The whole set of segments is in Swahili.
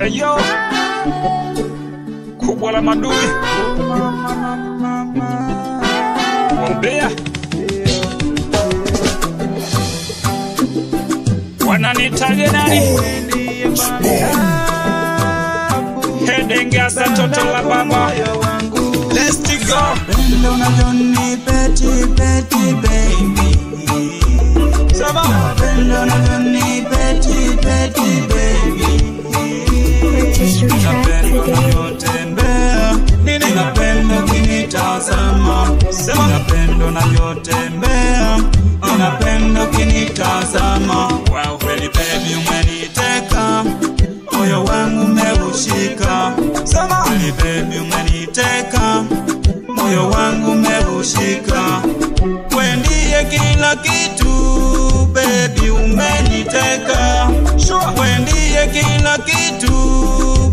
Eyo kubwa la madui Mbea wananitaje nani? Hedenge sa toto la baba. Let's go. Pendo na Johnny Petty baby. Saba. Pendo na Johnny Petty baby. Napendo navyotembea, ninapenda ukinitazama. Napendo navyotembea, ninapenda ukinitazama. Wow, kweli baby umeniteka, moyo wangu umeushika. Kweli baby umeniteka, moyo wangu umeushika. Wewe ndiye kila kitu baby umeniteka. Wewe ndiye kila kitu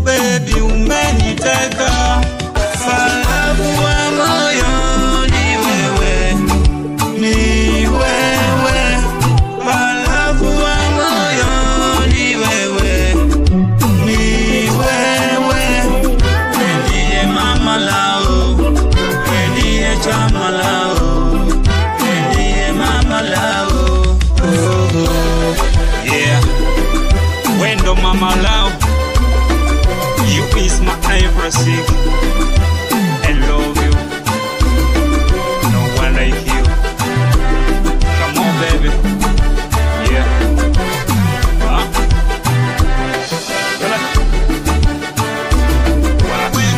baby umeniteka. Salamu wa moyo ni wewe, ni wewe. Salamu wa moyo ni wewe, ni wewe. Ndiye mama lao, ndiye chama lao, ndiye mama lao. Yeah, wendo mama lao. You is my everything. I love you. No one like you. Come on, baby. Yeah.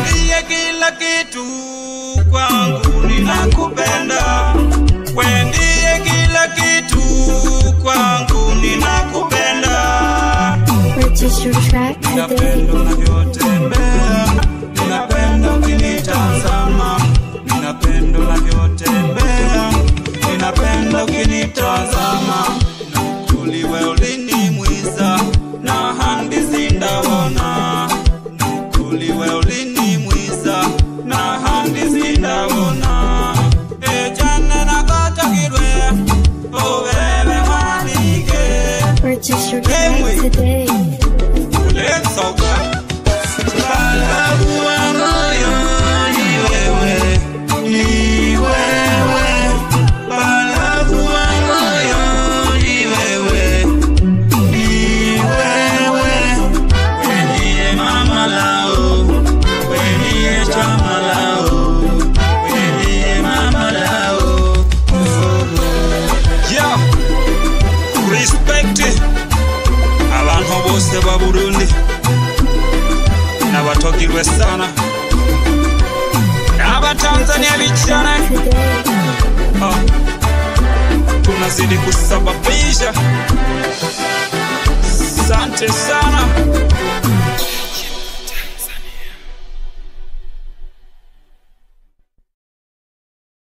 Ndiye kila kitu kwangu, ninakupenda. Wewe ndiye kila kitu kwangu, ninakupenda. Purchase your track today. Ninapenda unavyotembea, ninapenda ukinitazama. Ninapenda unavyotembea, ninapenda ukinitazama. Nukuliwe ulinimwiza na handi zindabona. Nukuliwe ulinimwiza na handi zindabona. Ejane nakatakirwe, oh bebe manike. Purchase your track today. Let's go. Salamu wa moyo ni wewe, ni wewe. Salamu wa moyo ni wewe, ni wewe. Ndiye mama lao, ndiye chama lao, ndiye mama lao. Yeah. Respect. Abantu bose ba Burundi nabatogirwe sana, n'Abatanzania bichana. Tunazidi kusababisha. Asante sana.